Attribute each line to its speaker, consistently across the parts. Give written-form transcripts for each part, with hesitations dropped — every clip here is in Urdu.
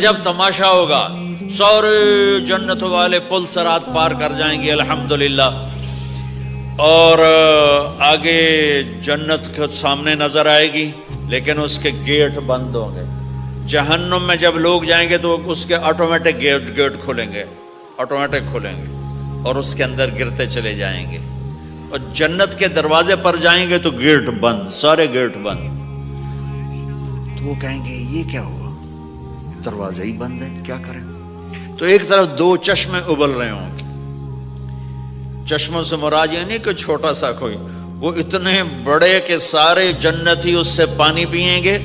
Speaker 1: جب تماشا ہوگا سارے جنت والے پل سرات پار کر جائیں گے الحمدللہ، اور آگے جنت کے سامنے نظر آئے گی لیکن اس کے گیٹ بند ہوں گے۔ جہنم میں جب لوگ جائیں گے تو اس کے آٹومیٹک گیٹ کھلیں گے، آٹومیٹک کھلیں گے اور اس کے اندر گرتے چلے جائیں گے، اور جنت کے دروازے پر جائیں گے تو گیٹ بند، سارے گیٹ بند۔ تو وہ کہیں گے یہ کیا ہوا، دروازے ہی بند ہے، کیا کریں؟ تو ایک طرف دو چشمے ابل رہے ہوں گے۔ چشموں سے مراد یہ نہیں کہ چھوٹا سا کوئی، وہ اتنے بڑے کہ سارے جنتی اس سے پانی پئیں گے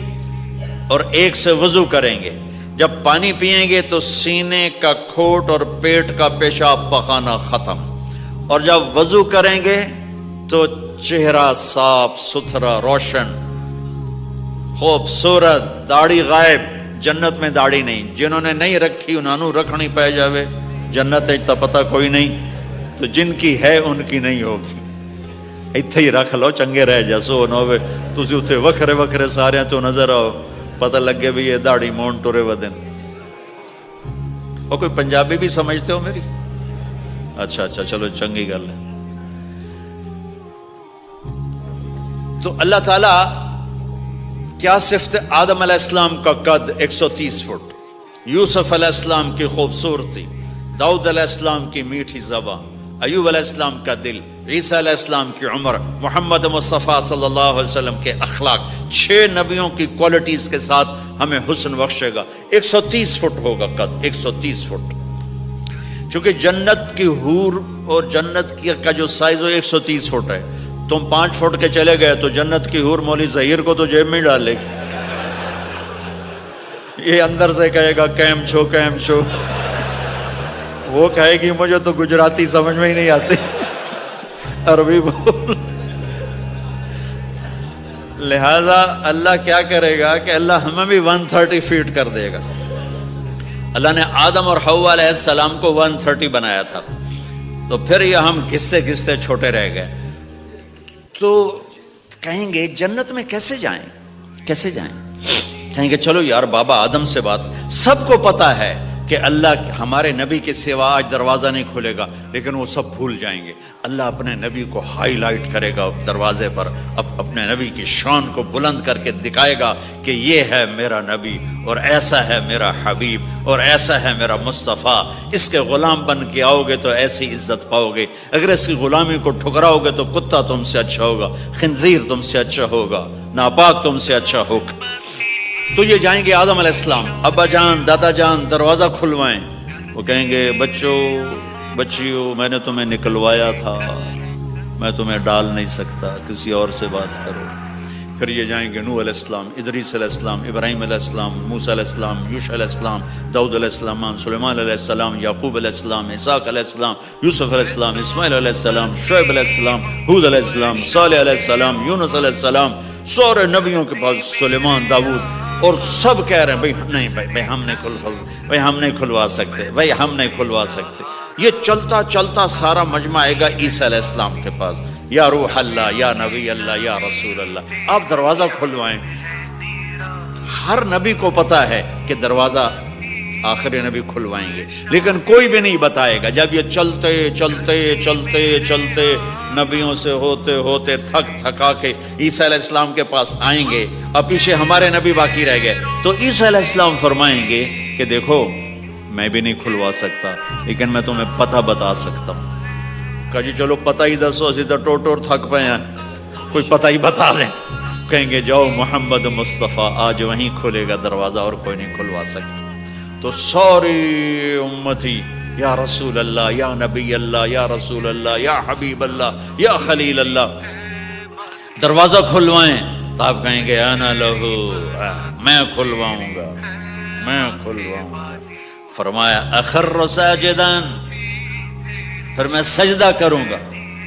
Speaker 1: اور ایک سے وضو کریں گے۔ جب پانی پئیں گے تو سینے کا کھوٹ اور پیٹ کا پیشاب پخانا ختم، اور جب وضو کریں گے تو چہرہ صاف ستھرا روشن خوبصورت، داڑھی غائب۔ جنت میں داڑھی نہیں، جنہوں نے نہیں رکھی انہوں نے رکھنی پہ جاوے، جنت تا پتہ کوئی نہیں، تو جن کی ہے ان کی نہیں ہوگی۔ اتھے ہی رکھ لو چنگے رہ جسو نہ ہوئے تسی اتھے وکھرے وکھرے سارے تو نظر آؤ، پتہ لگے بھی یہ داڑھی مون ٹورے ودن۔ اور کوئی پنجابی بھی سمجھتے ہو میری؟ اچھا چلو چنگی گل ہے۔ تو اللہ تعالیٰ کیا صفت آدم علیہ السلام کا قد 130 فٹ، یوسف علیہ السلام کی خوبصورتی، داؤد علیہ السلام کی میٹھی زبان، ایوب علیہ السلام کا دل، عیسیٰ علیہ السلام کی عمر، محمد مصطفیٰ صلی اللہ علیہ وسلم کے اخلاق، 6 نبیوں کی کوالٹیز کے ساتھ ہمیں حسن بخشے گا۔ 130 فٹ ہوگا قد، 130 فٹ۔ چونکہ جنت کی حور اور جنت کا جو سائز ہو 130 فٹ ہے، تم 5 فٹ کے چلے گئے تو جنت کی حور مولی ظہیر کو تو جیب میں ڈال لے گی، یہ اندر سے کہے گا کیم چھو، وہ کہے گی مجھے تو گجراتی سمجھ میں ہی نہیں آتی، عربی بول۔ لہذا اللہ کیا کرے گا کہ اللہ ہمیں بھی 130 فیٹ کر دے گا۔ اللہ نے آدم اور حوا علیہ السلام کو 130 بنایا تھا، تو پھر یہ ہم گھستے گھستے چھوٹے رہ گئے۔ تو کہیں گے جنت میں کیسے جائیں؟ کہیں گے چلو یار بابا آدم سے بات، سب کو پتا ہے کہ اللہ ہمارے نبی کے سوا آج دروازہ نہیں کھلے گا، لیکن وہ سب بھول جائیں گے۔ اللہ اپنے نبی کو ہائی لائٹ کرے گا دروازے پر، اپنے نبی کی شان کو بلند کر کے دکھائے گا کہ یہ ہے میرا نبی، اور ایسا ہے میرا حبیب، اور ایسا ہے میرا مصطفیٰ۔ اس کے غلام بن کے آؤ گے تو ایسی عزت پاؤ گے، اگر اس کی غلامی کو ٹھکراؤ گے تو کتا تم سے اچھا ہوگا، خنزیر تم سے اچھا ہوگا، ناپاک تم سے اچھا ہوگا۔ تو یہ جائیں گے آدم علیہ السلام، ابا جان دادا جان دروازہ کھلوائیں۔ وہ کہیں گے بچیو میں نے تمہیں نکلوایا تھا، میں تمہیں ڈال نہیں سکتا، کسی اور سے بات کرو۔ پھر یہ جائیں گے نوح علیہ السلام، ادریس علیہ السلام، ابراہیم علیہ السلام، موسیٰ علیہ السلام، یوشع علیہ السلام، داؤد علیہ السلام، سلیمان علیہ السلام، یعقوب علیہ السلام، اسحاق علیہ السلام، یوسف علیہ السلام، اسماعیل علیہ السلام، شعیب علیہ السلام، ہود علیہ السلام، صالح علیہ السلام، یونس علیہ السلام، سارے نبیوں کے پاس، سلیمان، داؤد، اور سب کہہ رہے ہیں بھائی ہم نہیں کھلوا سکتے۔ یہ چلتا چلتا سارا مجمع آئے گا عیسیٰ علیہ السلام کے پاس، یا روح اللہ، یا نبی اللہ، یا رسول اللہ، آپ دروازہ کھلوائیں۔ ہر نبی کو پتا ہے کہ دروازہ آخری نبی کھلوائیں گے، لیکن کوئی بھی نہیں بتائے گا۔ جب یہ چلتے نبیوں سے ہوتے تھکا کے عیسیٰ علیہ السلام کے پاس آئیں گے، اب پیچھے ہمارے نبی باقی رہ گئے، تو عیسیٰ علیہ السلام فرمائیں گے کہ دیکھو میں بھی نہیں کھلوا سکتا، لیکن میں تمہیں پتہ بتا سکتا ہوں۔ کہا جی چلو پتہ ہی دسو، اسی تو ٹوٹ تھک پے ہیں، کوئی پتہ ہی بتا دیں۔ کہیں گے جاؤ محمد مصطفیٰ، آج وہیں کھلے گا دروازہ اور کوئی نہیں کھلوا سکتا۔ تو ساری امتی یا رسول اللہ، یا نبی اللہ، یا رسول اللہ، یا حبیب اللہ، یا خلیل اللہ، دروازہ کھلوائیں۔ تو آپ کہیں گے انا لہو، میں کھلواؤں گا۔ فرمایا اخر ساجداً، پھر میں سجدہ کروں گا،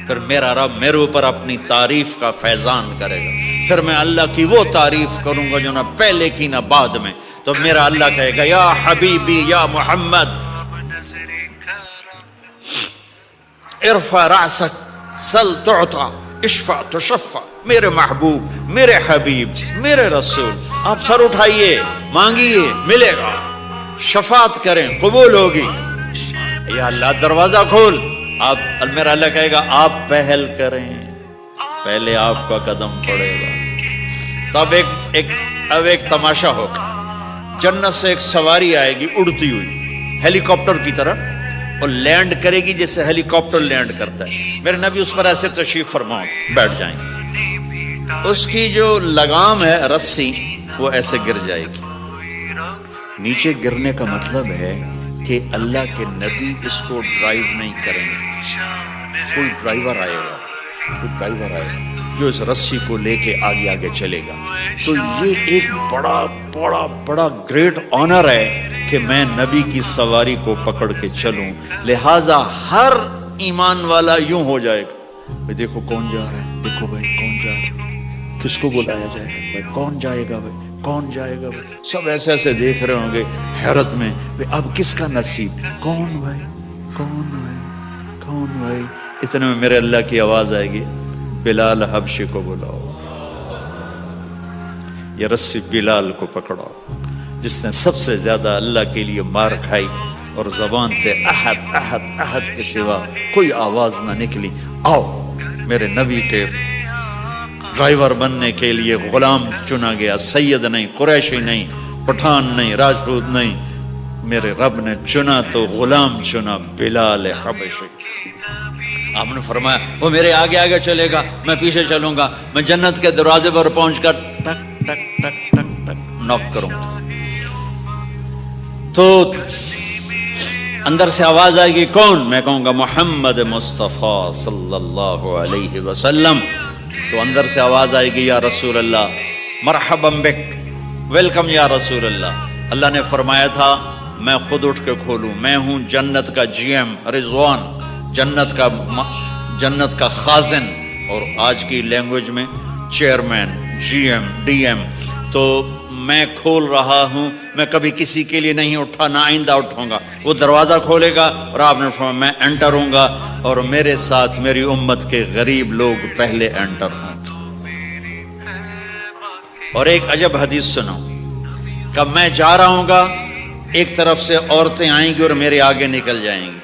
Speaker 1: پھر میرا رب میرے اوپر اپنی تعریف کا فیضان کرے گا، پھر میں اللہ کی وہ تعریف کروں گا جو نہ پہلے کی نہ بعد میں۔ تو میرا اللہ کہے گا یا حبیبی یا محمد ارفع رأسک سل تعطا اشفع تشفع، میرے محبوب، میرے حبیب، میرے رسول، آپ سر اٹھائیے، مانگیے، ملے گا۔ شفاعت کریں قبول ہوگی. یا اللہ دروازہ کھول. آپ میرا اللہ کہے گا آپ پہل کریں, پہلے آپ کا قدم پڑے گا. تب ایک تماشا ہوگا. جنت سے ایک سواری آئے گی اڑتی ہوئی ہیلی کاپٹر کی طرح, اور لینڈ کرے گی جیسے ہیلی کاپٹر لینڈ کرتا ہے. میرے نبی اس پر ایسے تشریف فرماؤ بیٹھ جائیں گے. اس کی جو لگام ہے رسی وہ ایسے گر جائے گی. نیچے گرنے کا مطلب ہے کہ اللہ کے نبی اس کو ڈرائیو نہیں کریں گے. کوئی ڈرائیور آئے گا جو اس رسی کو لے کے آگے آگے چلے گا. تو یہ ایک بڑا گریٹ آنر ہے کہ میں نبی کی سواری کو پکڑ کے چلوں. لہٰذا ہر ایمان والا یوں ہو جائے گا, بھائی دیکھو کون جا رہا ہے, دیکھو بھائی کون جا رہا ہے, کس کو بلایا جائے گا, بھائی کون جائے گا, بھائی کون جائے گا. بھائی سب ایسے ایسے دیکھ رہے ہوں گے حیرت میں, بھائی اب کس کا نصیب, کون بھائی, کون بھائی, کون بھائی. اتنے میں میرے اللہ کی آواز آئے گی, بلال حبشی کو بلاؤ. یہ رسی بلال کو پکڑاؤ جس نے سب سے زیادہ اللہ کے لیے مار کھائی اور زبان سے احد احد احد کے سوا کوئی آواز نہ نکلی. آؤ میرے نبی کے ڈرائیور بننے کے لیے غلام چنا گیا. سید نہیں, قریشی نہیں, پٹھان نہیں, راجپوت نہیں, میرے رب نے چنا تو غلام چنا, بلال حبشی. آپ نے فرمایا وہ میرے آگے آگے چلے گا, میں پیچھے چلوں گا. میں جنت کے دروازے پر پہنچ کر ٹک ٹک ٹک ٹک ٹک نوک کروں گا. تو اندر سے آواز آئے گی, کون؟ میں کہوں گا محمد مصطفیٰ صلی اللہ علیہ وسلم. تو اندر سے آواز آئے گی, یا رسول اللہ, مرحبا بک, ویلکم یا رسول اللہ. اللہ نے فرمایا تھا میں خود اٹھ کے کھولوں. میں ہوں جنت کا جی ایم رضوان, جنت کا خازن, اور آج کی لینگویج میں chairman, G M, D M. تو میں کھول رہا ہوں, میں کبھی کسی کے لیے نہیں اٹھا, نہ آئندہ اٹھوں گا. وہ دروازہ کھولے گا اور آپ نے فرمایا میں انٹر ہوں گا, اور میرے ساتھ میری امت کے غریب لوگ پہلے انٹر ہوں. اور ایک عجب حدیث سنو, کہ میں جا رہا ہوں گا, ایک طرف سے عورتیں آئیں گی اور میرے آگے نکل جائیں گی.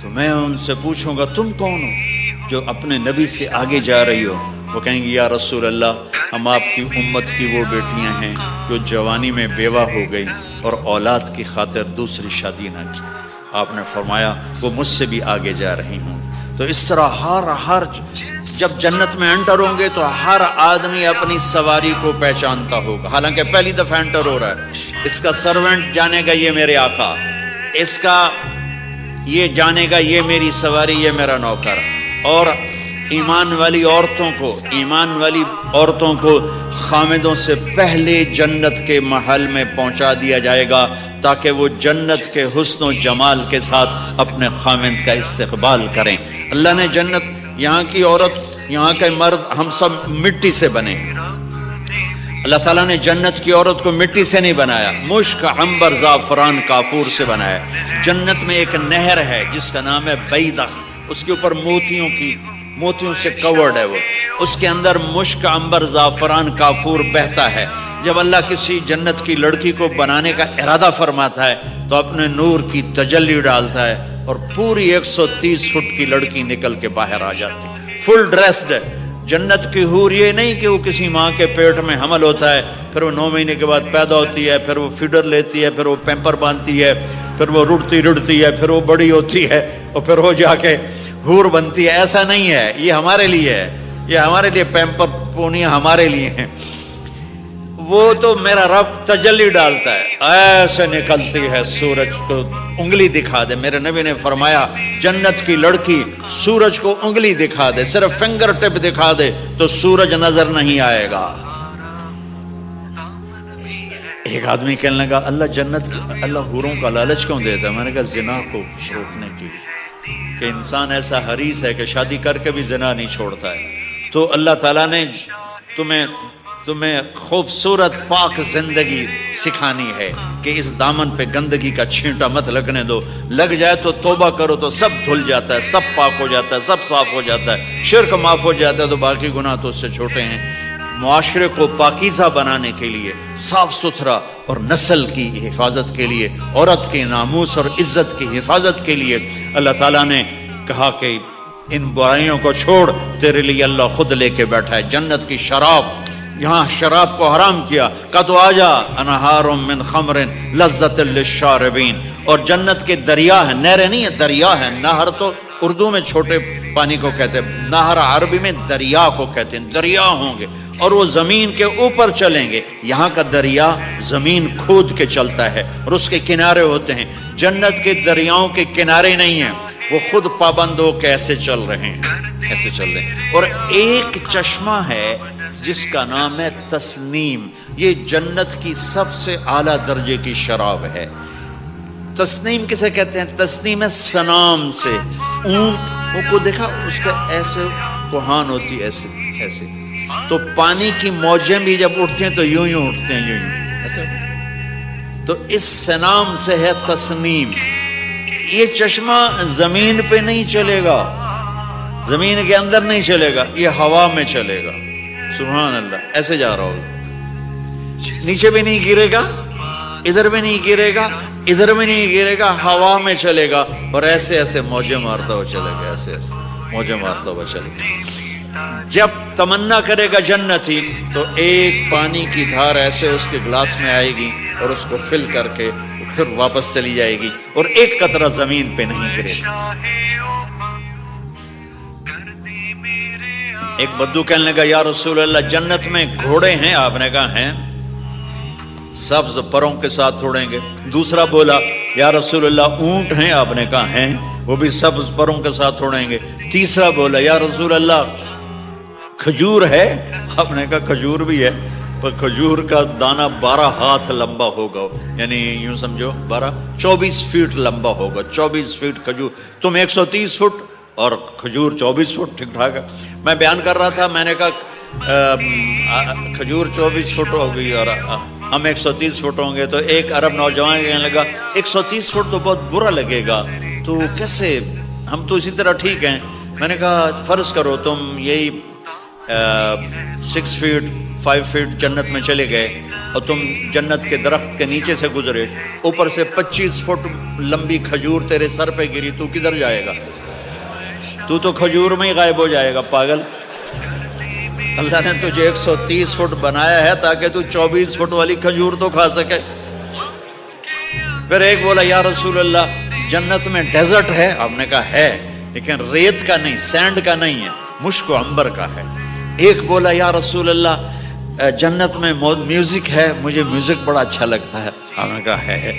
Speaker 1: تو میں ان سے پوچھوں گا تم کون ہو جو اپنے نبی سے آگے جا رہی ہو؟ وہ کہیں گی یا رسول اللہ, ہم آپ کی امت کی وہ بیٹیاں ہیں جو جوانی میں بیوہ ہو گئی اور اولاد کی خاطر دوسری شادی نہ کی. آپ نے فرمایا وہ مجھ سے بھی آگے جا رہی ہوں. تو اس طرح ہر جب جنت میں انٹر ہوں گے تو ہر آدمی اپنی سواری کو پہچانتا ہوگا. حالانکہ پہلی دفعہ انٹر ہو رہا ہے, اس کا سرونٹ جانے گا یہ میرے آقا, اس کا یہ جانے گا یہ میری سواری, یہ میرا نوکر. اور ایمان والی عورتوں کو خامدوں سے پہلے جنت کے محل میں پہنچا دیا جائے گا, تاکہ وہ جنت کے حسن و جمال کے ساتھ اپنے خامد کا استقبال کریں. اللہ نے جنت, یہاں کی عورت, یہاں کے مرد, ہم سب مٹی سے بنے. اللہ تعالیٰ نے جنت کی عورت کو مٹی سے نہیں بنایا, مشک, عنبر, زعفران, کافور سے بنایا. جنت میں ایک نہر ہے جس کا نام ہے بیضہ, اس کے اوپر موتیوں سے کورڈ ہے. وہ اس کے اندر مشک, عنبر, زعفران, کافور بہتا ہے. جب اللہ کسی جنت کی لڑکی کو بنانے کا ارادہ فرماتا ہے تو اپنے نور کی تجلی ڈالتا ہے, اور پوری 130 فٹ کی لڑکی نکل کے باہر آ جاتی, فل ڈریسڈ ہے. جنت کی حور یہ نہیں کہ وہ کسی ماں کے پیٹ میں حمل ہوتا ہے, پھر وہ 9 مہینے کے بعد پیدا ہوتی ہے, پھر وہ فیڈر لیتی ہے, پھر وہ پیمپر باندھتی ہے, پھر وہ رڑتی ہے, پھر وہ بڑی ہوتی ہے, اور پھر وہ جا کے حور بنتی ہے. ایسا نہیں ہے, یہ ہمارے لیے ہے, یہ ہمارے لیے پیمپر پونیاں ہمارے لیے ہیں. وہ تو میرا رب تجلی ڈالتا ہے, ایسے نکلتی ہے سورج کو انگلی دکھا دے. میرے نبی نے فرمایا جنت کی لڑکی سورج کو انگلی دکھا دے, صرف فنگر ٹپ دکھا دے تو سورج نظر نہیں آئے گا. ایک آدمی کہنے لگا اللہ حوروں کا لالچ کیوں دیتا ہے؟ میں نے کہا زنا کو روکنے کے لیے, کہ انسان ایسا حریص ہے کہ شادی کر کے بھی زنا نہیں چھوڑتا ہے. تو اللہ تعالیٰ نے تمہیں خوبصورت پاک زندگی سکھانی ہے کہ اس دامن پہ گندگی کا چھینٹا مت لگنے دو. لگ جائے تو توبہ کرو تو سب دھل جاتا ہے, سب پاک ہو جاتا ہے, سب صاف ہو جاتا ہے, شرک معاف ہو جاتا ہے, تو باقی گناہ تو اس سے چھوٹے ہیں. معاشرے کو پاکیزہ بنانے کے لیے، صاف ستھرا اور نسل کی حفاظت کے لیے، عورت کے ناموس اور عزت کی حفاظت کے لیے اللہ تعالیٰ نے کہا کہ ان برائیوں کو چھوڑ، تیرے لیے اللہ خود لے کے بیٹھا ہے جنت کی شراب۔ یہاں شراب کو حرام کیا، کہا تو آجا انہار من خمر لذت للشاربین، اور جنت کے دریا ہیں، نہریں نہیں ہیں، دریا ہیں۔ نہر تو اردو میں چھوٹے پانی کو کہتے ہیں، نہر عربی میں دریا کو کہتے ہیں، دریا ہوں گے اور وہ زمین کے اوپر چلیں گے۔ یہاں کا دریا زمین کھود کے چلتا ہے اور اس کے کنارے ہوتے ہیں۔ جنت کے دریاؤں کے کنارے نہیں ہیں، وہ خود پابند ہو کے ایسے چل رہے ہیں، ایسے چل رہے ہیں۔ اور ایک چشمہ ہے جس کا نام ہے تسنیم، یہ جنت کی سب سے اعلیٰ درجے کی شراب ہے۔ تسنیم کسے کہتے ہیں؟ تسنیم ہے سنام سے، اونٹ کو دیکھا اس کا ایسے کوہان ہوتی ایسے ایسے، تو پانی کی موجیں بھی جب اٹھتے ہیں تو یوں یوں اٹھتے ہیں، یوں یوں ایسے۔ تو اس سنام سے ہے تسنیم۔ یہ چشمہ زمین پہ نہیں چلے گا، زمین کے اندر نہیں چلے گا، یہ ہوا میں چلے گا۔ سبحان اللہ، ایسے جا رہا ہوگا، نیچے بھی نہیں گرے گا، ادھر بھی نہیں گرے گا، ادھر بھی نہیں گرے گا، ہوا میں چلے گا اور ایسے ایسے موجیں مارتا ہوا چلے گا، ایسے ایسے موجیں مارتا ہوا چلے گا۔ جب تمنا کرے گا جنتی تو ایک پانی کی دھار ایسے اس کے گلاس میں آئے گی اور اس کو فل کر کے پھر واپس چلی جائے گی اور ایک قطرہ زمین پہ نہیں گرے گا۔ ایک بدو کہنے لگا یا رسول اللہ جنت میں گھوڑے ہیں؟ آپ نے کہا ہیں، سبز پروں کے ساتھ اڑیں گے۔ دوسرا بولا یا رسول اللہ اونٹ ہیں؟ آپ نے کہا ہیں، وہ بھی سبز پروں کے ساتھ اڑیں گے۔ تیسرا بولا یا رسول اللہ کھجور ہے؟ آپ نے کہا کھجور بھی ہے، پر کھجور کا دانہ 12 ہاتھ لمبا ہوگا، یعنی یوں سمجھو 24 فیٹ لمبا ہوگا، 24 فیٹ کھجور، تم 130 فٹ اور کھجور 24 فٹ، ٹھیک ٹھاک ہے۔ میں بیان کر رہا تھا، میں نے کہا کھجور 24 فٹ ہو گئی اور ہم 130 فٹ ہوں گے، تو ایک عرب نوجوان کہنے لگا 130 فٹ تو بہت برا لگے گا، تو کیسے، ہم تو اسی طرح ٹھیک ہیں۔ میں نے کہا فرض کرو تم یہی 6 فیٹ 5 فیٹ جنت میں چلے گئے اور تم جنت کے درخت کے نیچے سے گزرے، اوپر سے 25 فٹ لمبی کھجور تیرے سر پہ گری، تو کدھر جائے گا؟ تو کھجور میں ہی غائب ہو جائے گا، پاگل۔ اللہ نے تجھے 130 فٹ بنایا ہے تاکہ تو 24 فٹ والی کھجور تو کھا سکے۔ پھر ایک بولا یا رسول اللہ جنت میں ڈیزرٹ ہے؟ آپ نے کہا ہے، لیکن ریت کا نہیں، سینڈ کا نہیں ہے، مشک و عنبر کا ہے۔ ایک بولا یا رسول اللہ جنت میں میوزک ہے؟ مجھے میوزک بڑا اچھا لگتا ہے۔ آپ نے کہا ہے،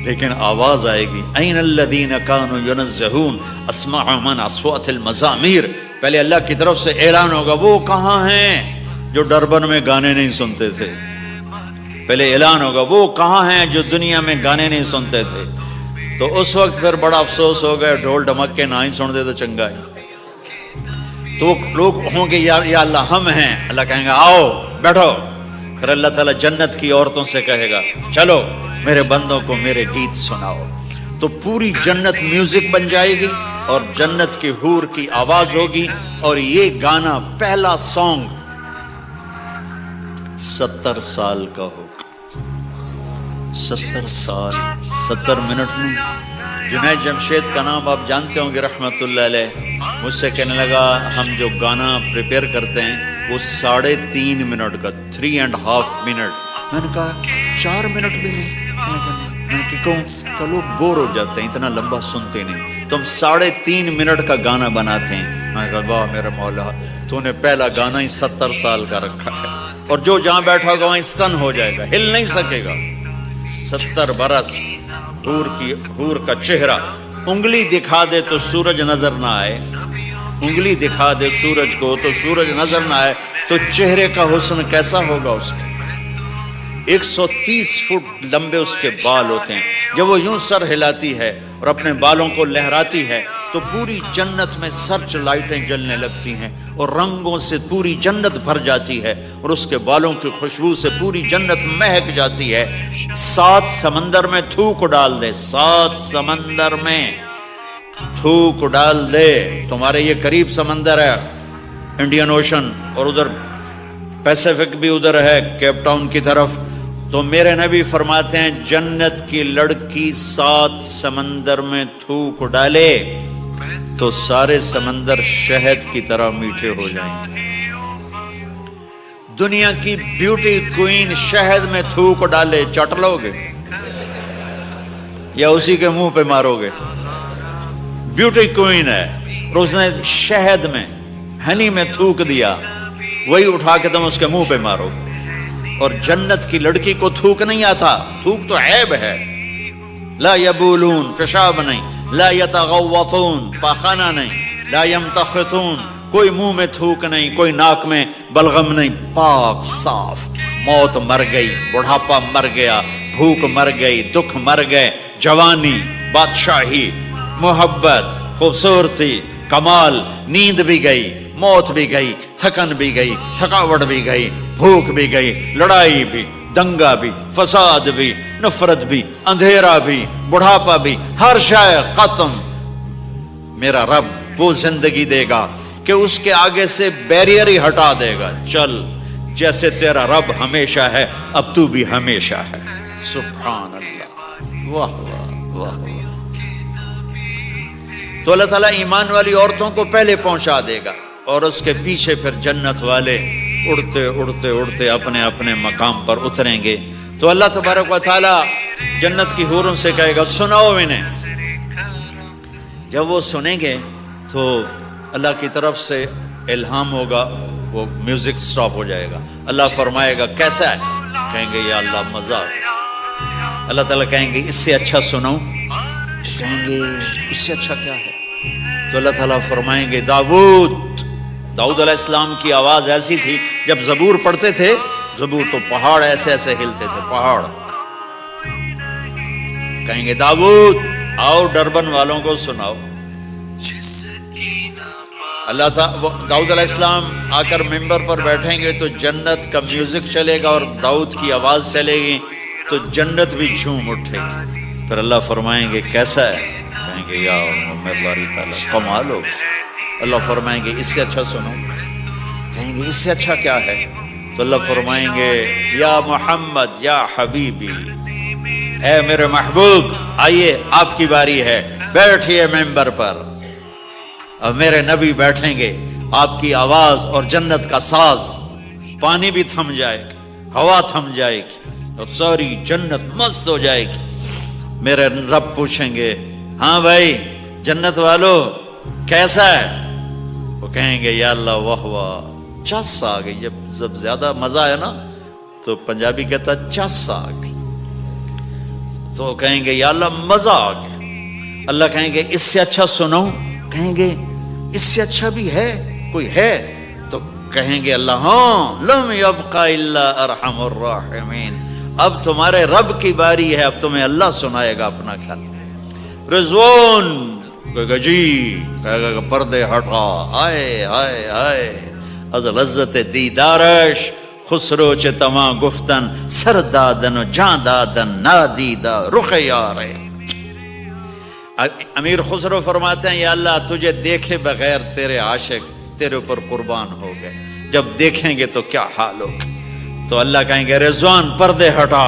Speaker 1: لیکن آواز آئے گی این الذین کانوا ینزہون اسمع من اصوات المزامیر، پہلے اللہ کی طرف سے اعلان ہوگا وہ کہاں ہیں جو ڈربن میں گانے نہیں سنتے تھے، پہلے اعلان ہوگا وہ کہاں ہیں جو دنیا میں گانے نہیں سنتے تھے۔ تو اس وقت پھر بڑا افسوس ہو گیا، ڈھول ڈھمک کے نہ ہی سن دے تو چنگا ہے۔ تو لوگ ہوں گے یا اللہ ہم ہیں، اللہ کہیں گا آؤ بیٹھو، پھر اللہ تعالیٰ جنت کی عورتوں سے کہے گا چلو میرے بندوں کو میرے گیت سناؤ، تو پوری جنت میوزک بن جائے گی اور جنت کی حور کی آواز ہوگی، اور یہ گانا پہلا سانگ 70 سال کا ہوگا۔ 70 سال، 70 منٹ نہیں۔ جنید جمشید کا نام آپ جانتے ہوں گے رحمت اللہ علیہ، مجھ سے کہنے لگا ہم جو گانا پریپیئر کرتے ہیں وہ 3.5 منٹ کا، 3.5 منٹ۔ میں نے کہا 4 منٹ بھی نہیں، میں نے کہا کیوں؟ کہ لوگ بور ہو جاتے ہیں، اتنا لمبا سنتے نہیں، تو ہم 3.5 منٹ کا گانا بناتے ہیں۔ میں نے کہا واہ میرا مولا، تو نے پہلا گانا ہی 70 سال کا رکھا ہے، اور جو جہاں بیٹھا ہوگا وہاں اسٹن ہو جائے گا، ہل نہیں سکے گا۔ 70 برس حور کا چہرہ، انگلی دکھا دے تو سورج نظر نہ آئے، انگلی دکھا دے سورج کو تو سورج نظر نہ آئے، تو چہرے کا حسن کیسا ہوگا اس کا۔ 130 فٹ لمبے اس کے بال ہوتے ہیں، جب وہ یوں سر ہلاتی ہے اور اپنے بالوں کو لہراتی ہے تو پوری جنت میں سرچ لائٹیں جلنے لگتی ہیں اور رنگوں سے پوری جنت بھر جاتی ہے، اور اس کے بالوں کی خوشبو سے پوری جنت مہک جاتی ہے۔ 7 سمندر میں تھوک ڈال دے، 7 سمندر میں تھوک ڈال دے، تمہارے یہ قریب سمندر ہے انڈین اوشن، اور ادھر پیسیفک بھی ادھر ہے کیپ ٹاؤن کی طرف. تو میرے نبی فرماتے ہیں جنت کی لڑکی 7 سمندر میں تھوک ڈالے تو سارے سمندر شہد کی طرح میٹھے ہو جائیں گے. دنیا کی بیوٹی کوئین شہد میں تھوک ڈالے چٹ لو گے یا اسی کے منہ پہ مارو گے؟ بیوٹی کوئین ہے اور اس نے شہد میں ہنی میں تھوک دیا، وہی اٹھا کے تم اس کے منہ پہ مارو گے. اور جنت کی لڑکی کو تھوک نہیں آتا، تھوک تو عیب ہے. لا یبولون، پیشاب نہیں، لا یتغوطون، پاخانہ نہیں، لا یمتخطون، کوئی منہ میں تھوک نہیں، کوئی ناک میں بلغم نہیں، پاک صاف. موت مر گئی، بڑھاپا مر گیا، بھوک مر گئی، دکھ مر گئے، جوانی، بادشاہی، محبت، خوبصورتی، کمال، نیند بھی گئی، موت بھی گئی، تھکن بھی گئی، تھکاوٹ بھی گئی، بھوک بھی گئی، لڑائی بھی، دنگا بھی، فساد بھی، نفرت بھی، اندھیرا بھی، بڑھاپا بھی، ہر شے ختم. میرا رب وہ زندگی دے گا کہ اس کے آگے سے بیریئر ہی ہٹا دے گا. چل جیسے تیرا رب ہمیشہ ہے اب تو بھی ہمیشہ ہے. سبحان اللہ، واہ واہ واہ واہ. تو اللہ تعالیٰ ایمان والی عورتوں کو پہلے پہنچا دے گا اور اس کے پیچھے پھر جنت والے اڑتے اڑتے اڑتے اپنے اپنے مقام پر اتریں گے. تو اللہ تبارک و تعالیٰ جنت کی حوروں سے کہے گا سناؤ انہیں. جب وہ سنیں گے تو اللہ کی طرف سے الہام ہوگا، وہ میوزک سٹاپ ہو جائے گا. اللہ فرمائے گا کیسا ہے؟ کہیں گے یا اللہ مزہ آ گیا. اللہ تعالیٰ کہیں گے اس سے اچھا سناؤں؟ کہیں گے اس سے اچھا کیا ہے؟ تو اللہ تعالیٰ فرمائیں گے داؤد علیہ السلام کی آواز ایسی تھی جب زبور پڑھتے تھے، زبور تو پہاڑ ایسے ایسے ہلتے تھے، پہاڑ. کہیں گے داؤد آؤ ڈربن والوں کو سناؤ. اللہ تعالیٰ داؤد علیہ السلام آ کر ممبر پر بیٹھیں گے تو جنت کا میوزک چلے گا اور داؤد کی آواز چلے گی تو جنت بھی جھوم اٹھے گی. پھر اللہ فرمائیں گے کیسا ہے؟ کہیں گے یا محمد باری تعالیٰ کمال ہو. اللہ فرمائیں گے اس سے اچھا سنو. کہیں گے اس سے اچھا کیا ہے؟ تو اللہ فرمائیں گے یا محمد یا حبیبی، اے میرے محبوب آئیے آپ کی باری ہے، بیٹھیے ممبر پر. اب میرے نبی بیٹھیں گے، آپ کی آواز اور جنت کا ساز، پانی بھی تھم جائے گا، ہوا تھم جائے گی اور ساری جنت مست ہو جائے گی. میرے رب پوچھیں گے ہاں بھائی جنت والو کیسا ہے؟ وہ کہیں گے یا اللہ واہ واہ چس آ گئی. جب زیادہ مزہ ہے نا تو پنجابی کہتا چس آ گئی. تو کہیں گے یا اللہ مزہ آ گیا. اللہ کہیں گے اس سے اچھا سنو. کہیں گے اس سے اچھا بھی ہے کوئی ہے؟ تو کہیں گے اللہ ہاں لم یبقى الا ارحم الراحمین، اب تمہارے رب کی باری ہے، اب تمہیں اللہ سنائے گا اپنا خیال. رضوان کہے گا جی، کہے گا پردے ہٹا، آئے آئے آئے از لذت دیدارش خسرو چه تما گفتن سر دادن و جان دادن نادیدہ رخ یارے. امیر خسرو فرماتے ہیں یا اللہ تجھے دیکھے بغیر تیرے عاشق تیرے اوپر قربان ہو گئے، جب دیکھیں گے تو کیا حال ہوگا. تو اللہ کہیں گے رضوان پردے ہٹا،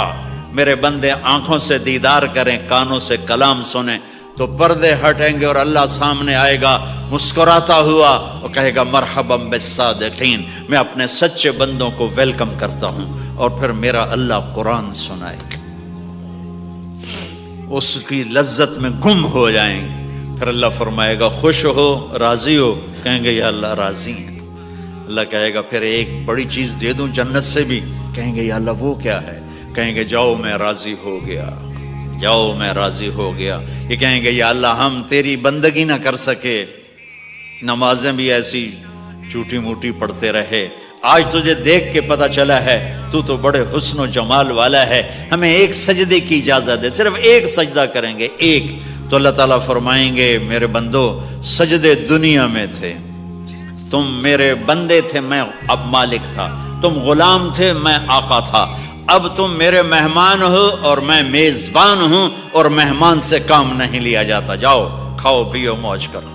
Speaker 1: میرے بندے آنکھوں سے دیدار کریں، کانوں سے کلام سنیں. تو پردے ہٹیں گے اور اللہ سامنے آئے گا مسکراتا ہوا اور کہے گا مرحبا بالصادقین، میں اپنے سچے بندوں کو ویلکم کرتا ہوں. اور پھر میرا اللہ قرآن سنائے گا، اس کی لذت میں گم ہو جائیں گے. پھر اللہ فرمائے گا خوش ہو راضی ہو؟ کہیں گے یا اللہ راضی ہیں. اللہ کہے گا پھر ایک بڑی چیز دے دوں جنت سے بھی؟ کہیں گے یا اللہ وہ کیا ہے؟ کہیں گے جاؤ میں راضی ہو گیا، جاؤ میں راضی ہو گیا. یہ کہیں گے یا اللہ ہم تیری بندگی نہ کر سکے، نمازیں بھی ایسی چوٹی موٹی پڑھتے رہے، آج تجھے دیکھ کے پتہ چلا ہے تو بڑے حسن و جمال والا ہے، ہمیں ایک سجدے کی اجازت دے، صرف ایک سجدہ کریں گے ایک. تو اللہ تعالیٰ فرمائیں گے میرے بندو سجدے دنیا میں تھے، تم میرے بندے تھے میں اب مالک تھا، تم غلام تھے میں آقا تھا، اب تم میرے مہمان ہو اور میں میزبان ہوں اور مہمان سے کام نہیں لیا جاتا. جاؤ کھاؤ پیو موج کرو.